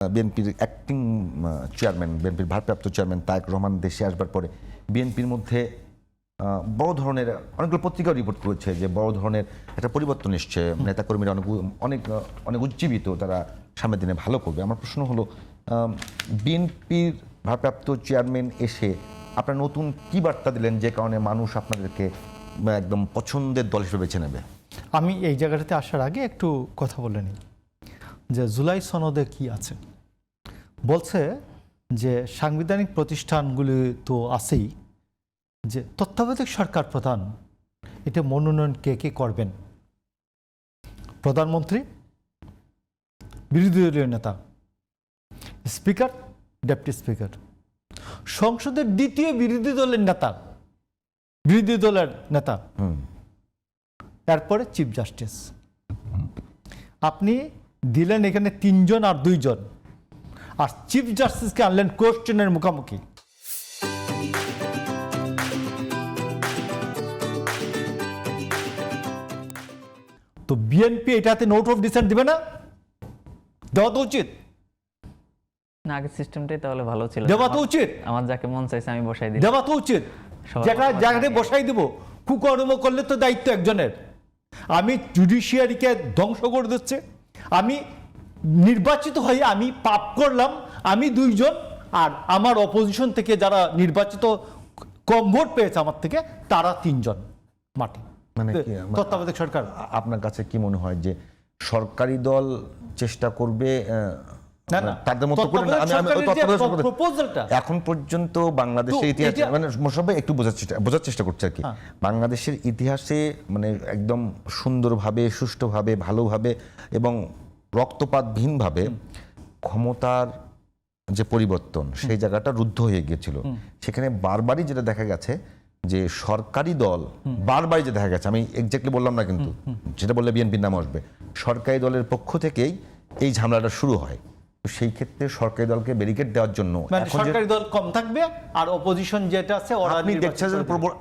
বিএনপির acting chairman, বিএনপির ভারপ্রাপ্ত চেয়ারম্যান তারেক রহমান দেশে আসবার পরে বিএনপির মধ্যে বড় ধরনের অনেকগুলো পত্রিকা রিপোর্ট করেছে যে বড় ধরনের একটা পরিবর্তন এসছে, নেতাকর্মীরা অনেক অনেক উজ্জীবিত, তারা সামনের দিনে ভালো করবে। আমার প্রশ্ন হলো, বিএনপির ভারপ্রাপ্ত চেয়ারম্যান এসে আপনার নতুন কি বার্তা দিলেন যে কারণে মানুষ আপনাদেরকে একদম পছন্দের দল হিসেবে বেছে নেবে? আমি এই জায়গাটাতে আসার আগে একটু কথা বলে নিই যে জুলাই সনদে কি আছে। বলছে যে সাংবিধানিক প্রতিষ্ঠানগুলি তো আছেই, যে তত্ত্বাবধায়ক সরকার প্রধান এটা মনোনয়ন কে কে করবেন? প্রধানমন্ত্রী, বিরোধী দলীয় নেতা, স্পিকার, ডেপুটি স্পিকার, সংসদের দ্বিতীয় বিরোধী দলের নেতা, বিরোধী দলের নেতা, তারপরে চিফ জাস্টিস। আপনি দিলেন এখানে 3 জন আর 2 জন, আর চিফ জাস্টিসকে আনলেন কোশ্চেনের মুখোমুখি। তো বিএনপি এটাতে নোট অফ ডিসেন্ট দিবে না? দেওয়া তো উচিত। না, আগের সিস্টেমটাই তাহলে ভালো ছিল। দেওয়া তো উচিত। আমার যাকে মন চাইছে আমি বসাই দিই। দেওয়া তো উচিত। যেটা জায়গাতে বসাই দিব, কুকর্ম করলে তো দায়িত্ব একজনের। আমি জুডিশিয়ারিকে ধ্বংস করে দিচ্ছে, আমি নির্বাচিত হয়ে আমি পাপ করলাম, আমি 2 জন, আর আমার অপোজিশন থেকে যারা নির্বাচিত কম ভোট পেয়েছে আমার থেকে তারা 3 জন মাঠে। মানে তত্ত্বাবধায়ক সরকার। আপনার কাছে কি মনে হয় যে সরকারি দল চেষ্টা করবে তাদের মতো করে? এখন পর্যন্ত বাংলাদেশের ইতিহাসে, মানে মোশাররফ একটু বোঝার চেষ্টা করছে আর কি, বাংলাদেশের ইতিহাসে মানে একদম সুন্দরভাবে, সুষ্ঠুভাবে, ভালোভাবে এবং রক্তপাতহীনভাবে ক্ষমতার যে পরিবর্তন সেই জায়গাটা রুদ্ধ হয়ে গিয়েছিল। সেখানে বারবারই যেটা দেখা গেছে যে সরকারি দল বারবারই যে দেখা গেছে, আমি এক্স্যাক্টলি বললাম না কিন্তু যেটা বললে বিএনপির নাম আসবে, সরকারি দলের পক্ষ থেকেই এই ঝামেলাটা শুরু হয়। সেই ক্ষেত্রে সরকারি দলকে ব্যারিকেড দেওয়ার জন্য সরকারি দল কম থাকবে আর অপোজিশন যেটা আছে আপনি দেখছেন,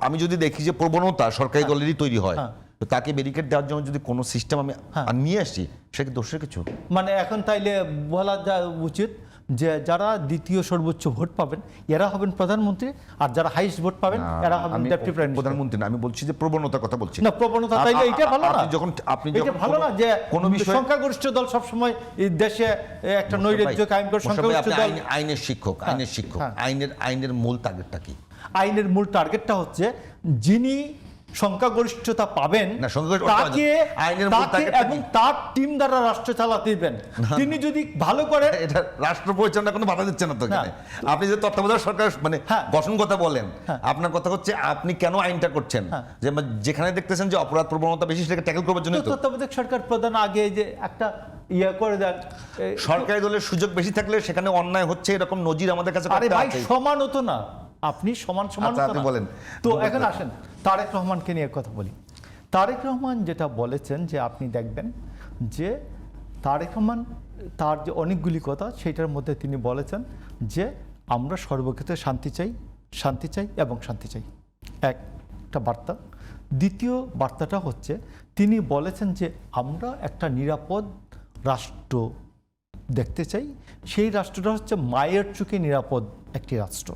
আমি যদি দেখি যে প্রবণতা সরকারি দলেরই তৈরি হয়, তো তাকে ব্যারিকেড দেওয়ার জন্য যদি কোনো সিস্টেম আমি নিয়ে আসি, সেটা দোষের কিছু মানে এখন তাইলে বলা উচিত যে যারা দ্বিতীয় সর্বোচ্চ ভোট পাবেন এরা হবেন প্রধানমন্ত্রী, আর যারা হাইস্ট ভোট পাবেন এরা হবেন ডেপুটি প্রাইম মিনিস্টার। প্রধানমন্ত্রী না, আমি বলছি যে প্রবণতার কথা বলছি। না, প্রবণতা তাইলে এটা ভালো না। আপনি এটা ভালো না যে কোন বিষয়ে সংখ্যাগরিষ্ঠ দল সব সময় এই দেশে একটা নৈরাজ্য কায়েম করে। সংখ্যাগরিষ্ঠ দল আইনের শিক্ষক, আইনের মূল টার্গেটটা কি? আইনের মূল টার্গেটটা হচ্ছে যিনি সংখ্যাগরিষ্ঠতা পাবেন তাকে এবং তার টিম দ্বারা রাষ্ট্র চালাতে দিবেন। তিনি যদি ভালো করে, এটা রাষ্ট্র পরিচালনা কোনো বাধা দিচ্ছে না তো এখানে। আপনি যে তত্ত্বাবধায়ক সরকার মানে গঠন কথা বলেন, আপনার কথা হচ্ছে আপনি কেন আইনটা করছেন, যে যেখানে দেখতেছেন যে অপরাধ প্রবণতা বেশি সেটাকে ট্যাকল করার জন্য। তত্ত্বাবধায়ক সরকার প্রধান আগে যে একটা করে দেন, সরকারি দলের সুযোগ বেশি থাকলে সেখানে অন্যায় হচ্ছে এরকম নজির আমাদের কাছে। আরে ভাই, সমান হতো না, আপনি সমান বলেন। তো এখন আসেন তারেক রহমানকে নিয়ে কথা বলি। তারেক রহমান যেটা বলেছেন যে আপনি দেখবেন যে তারেক রহমান তার যে অনেকগুলি কথা, সেটার মধ্যে তিনি বলেছেন যে আমরা সর্বক্ষেত্রে শান্তি চাই, শান্তি চাই এবং শান্তি চাই, একটা বার্তা। দ্বিতীয় বার্তাটা হচ্ছে তিনি বলেছেন যে আমরা একটা নিরাপদ রাষ্ট্র দেখতে চাই, সেই রাষ্ট্রটা হচ্ছে মায়ের চোখে নিরাপদ একটি রাষ্ট্র।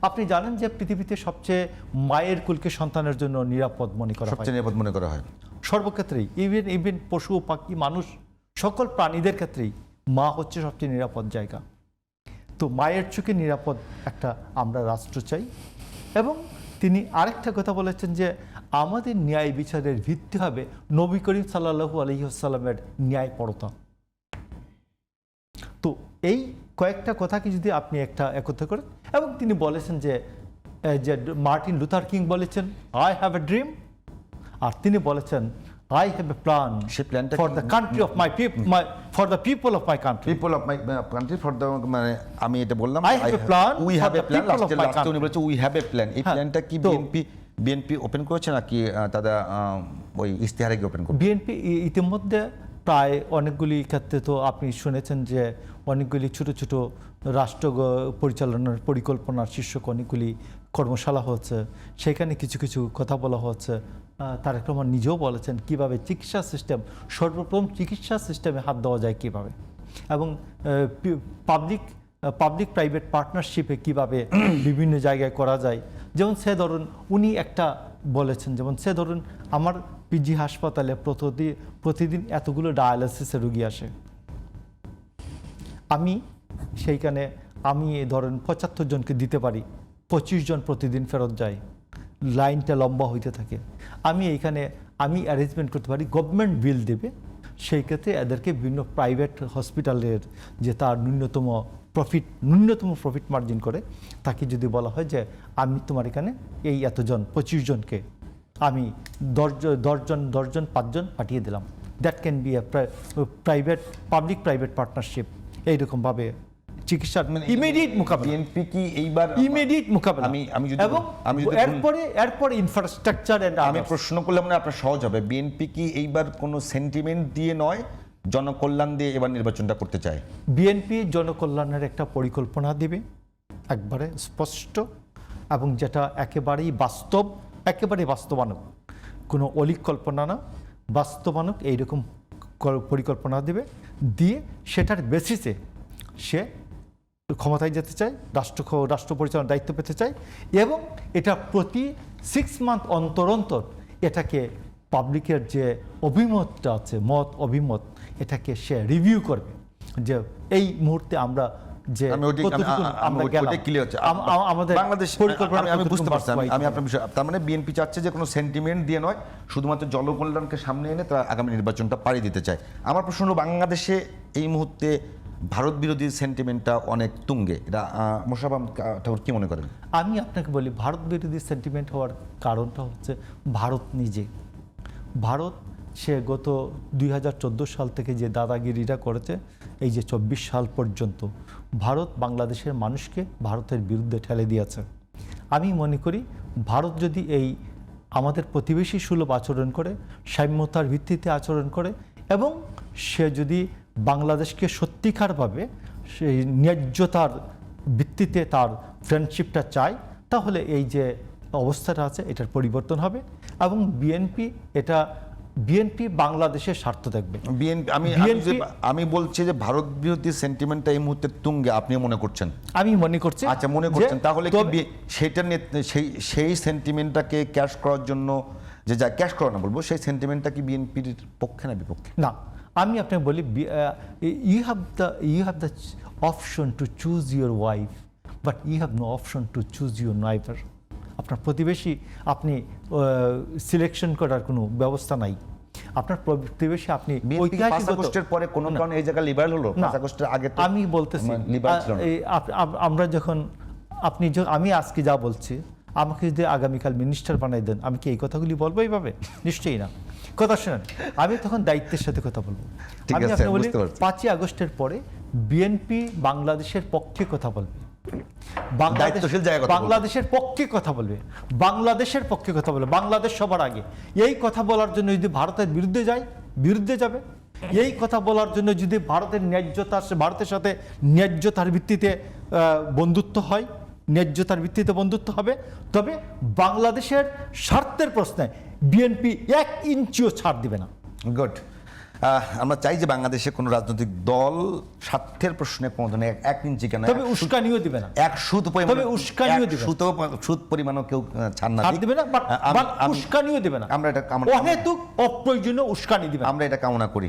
আপনি জানেন যে পৃথিবীতে সবচেয়ে মায়ের কুলকে সন্তানের জন্য নিরাপদ মনে করা হয়, সবচেয়ে নিরাপদ মনে করা হয় সর্বক্ষেত্রেই। ইভেন পশু পাখি মানুষ সকল প্রাণীদের ক্ষেত্রেই মা হচ্ছে সবচেয়ে নিরাপদ জায়গা। তো মায়ের চোখে নিরাপদ একটা আমরা রাষ্ট্র চাই। এবং তিনি আরেকটা কথা বলেছেন যে আমাদের ন্যায় বিচারের ভিত্তি হবে নবী করিম সাল্লাল্লাহু আলাইহি ওয়াসাল্লামের ন্যায়পরতা। তো এই কয়েকটা কথাকে যদি আপনি একটা একত্র করেন, এবং তিনি বলেছেন যে মার্টিন লুথার কিং বলেছেন আই হ্যাভ এ ড্রিম, আর তিনি বলেছেন I have a plan for the country of my for the people of my country, people of my country for the, মানে আমি এটা বললাম I have a plan, we have a plan. লাস্টে উনি বলেছে we have a plan. এই প্ল্যানটা কি বিএনপি ওপেন করেছে নাকি তাদের ওই ইশতেহারে ওপেন করবে? বিএনপি ইতিমধ্যে প্রায় অনেকগুলি ক্ষেত্রে তো আপনি শুনেছেন যে অনেকগুলি ছোট ছোট রাষ্ট্র পরিচালনার পরিকল্পনার শীর্ষক অনেকগুলি কর্মশালা হচ্ছে, সেখানে কিছু কিছু কথা বলা হচ্ছে। তারেক রহমান নিজেও বলেছেন কিভাবে চিকিৎসা সিস্টেম, সর্বপ্রথম চিকিৎসা সিস্টেমে হাত দেওয়া যায় কিভাবে। এবং পাবলিক প্রাইভেট পার্টনারশিপে কিভাবে বিভিন্ন জায়গায় করা যায়। যেমন সে ধরুন উনি একটা বলেছেন, যেমন সে ধরুন আমার পিজি হাসপাতালে প্রতিদিন এতগুলো ডায়ালিসিসের রুগী আসে, আমি সেইখানে আমি ধরেন 75 জনকে দিতে পারি, 25 জন প্রতিদিন ফেরত যায়, লাইনটা লম্বা হইতে থাকে। আমি অ্যারেঞ্জমেন্ট করতে পারি, গভর্নমেন্ট বিল দেবে, সেই ক্ষেত্রে এদেরকে বিভিন্ন প্রাইভেট হসপিটালের যে তার ন্যূনতম প্রফিট মার্জিন করে তাকে যদি বলা হয় যে আমি তোমার এখানে এই এতজন 25 জনকে আমি 10 জন 5 জন পাঠিয়ে দিলাম, that can B a public private partnership. এইরকমভাবে চিকিৎসার ইমিডিয়েট মোকাবিলা, বিএনপি কি এইবার ইমিডিয়েট মোকাবিলা, এবং এরপরে ইনফ্রাস্ট্রাকচার। আমি প্রশ্ন করলাম না, আপনার সহজ হবে। বিএনপি কি এইবার কোনো সেন্টিমেন্ট দিয়ে নয়, জনকল্যাণ দিয়ে এবার নির্বাচনটা করতে চায়? বিএনপি জনকল্যাণের একটা পরিকল্পনা দিবে, একবারে স্পষ্ট, এবং যেটা একেবারেই বাস্তবানুক, কোনো অলিক কল্পনা না, বাস্তবানুক এইরকম পরিকল্পনা দেবে, দিয়ে সেটার বেসিসে সে ক্ষমতায় যেতে চায়, রাষ্ট্র পরিচালনার দায়িত্ব পেতে চায়, এবং এটা প্রতি 6 মান্থ অন্তর এটাকে পাবলিকের যে অভিমতটা আছে, অভিমত, এটাকে সে রিভিউ করবে যে এই মুহূর্তে আমরা যে আমি বুঝতে পারছি, আমি আপনার বিষয়। তার মানে বিএনপি চাচ্ছে যে কোনো সেন্টিমেন্ট দিয়ে নয়, শুধুমাত্র জনকল্যাণকে সামনে এনে তারা আগামী নির্বাচনটা পাড়ি দিতে চায়। আমার প্রশ্ন হলো, বাংলাদেশে এই মুহূর্তে ভারত বিরোধী সেন্টিমেন্টটা অনেক তুঙ্গে, এটা মোশাররফ ঠাকুর কি মনে করেন? আমি আপনাকে বলি, ভারত বিরোধী সেন্টিমেন্ট হওয়ার কারণটা হচ্ছে ভারত সে গত 2014 সাল থেকে যে দাদাগিরিটা করেছে, এই যে 24 সাল পর্যন্ত ভারত বাংলাদেশের মানুষকে ভারতের বিরুদ্ধে ঠেলে দিয়েছে। আমি মনে করি ভারত যদি এই আমাদের প্রতিবেশী সুলভ আচরণ করে, সাম্যতার ভিত্তিতে আচরণ করে, এবং সে যদি বাংলাদেশকে সত্যিকারভাবে সেই ন্যায্যতার ভিত্তিতে তার ফ্রেন্ডশিপটা চায়, তাহলে এই যে অবস্থাটা আছে এটার পরিবর্তন হবে, এবং বিএনপি বাংলাদেশের স্বার্থ দেখবে। আমি বলছি যে ভারত বিরোধী সেন্টিমেন্টটা এই মুহূর্তে তুঙ্গে, আপনিও মনে করছেন? আমি মনে করছি। আচ্ছা, মনে করছেন, তাহলে সেটা সেই সেন্টিমেন্টটাকে ক্যাশ করার জন্য ক্যাশ করা না বলবো, সেই সেন্টিমেন্টটা কি বিএনপির পক্ষে না বিপক্ষে? না, আমি আপনাকে বলি, you have the option to choose your wife, but you have no option to choose your neighbour. আপনার প্রতিবেশী আপনি সিলেকশন করার কোনো ব্যবস্থা নাই। আপনার প্রতিবেশী আপনি পরে কোনো কারণে এই জায়গা লিবারেল হলো, আগে আমি বলতেছি আমরা যখন আমি আজকে যা বলছি, আমাকে যদি আগামীকাল মিনিস্টার বানাই দেন, আমি কি এই কথাগুলি বলবো এইভাবে? নিশ্চয়ই না। কথা শুনেন, আমি তখন দায়িত্বের সাথে কথা বলবো। আমি আপনাকে বলি, 5ই আগস্টের পরে বিএনপি বাংলাদেশের পক্ষে কথা বলবে, বাংলাদেশের পক্ষে কথা বলবে, বাংলাদেশ সবার আগে। এই কথা বলার জন্য যদি ভারতের বিরুদ্ধে যাবে, এই কথা বলার জন্য যদি ভারতের সাথে ন্যায্যতার ভিত্তিতে বন্ধুত্ব হয়, ন্যায্যতার ভিত্তিতে বন্ধুত্ব হবে, তবে বাংলাদেশের স্বার্থের প্রশ্নে বিএনপি 1 ইঞ্চিও ছাড় দিবে না। গুড। আমরা চাই যে বাংলাদেশে কোনো রাজনৈতিক দল স্বার্থের প্রশ্নে কোনো ধরনের 1 ইঞ্চি কেন, তবে উস্কানিও দিবে না, সুদ পরিমাণও কেউ ছাড় দিবে না, উস্কানিও দিবে না। আমরা এটা অহেতুক অপ্রয়োজনীয় উস্কানি দিবে, আমরা এটা কামনা করি।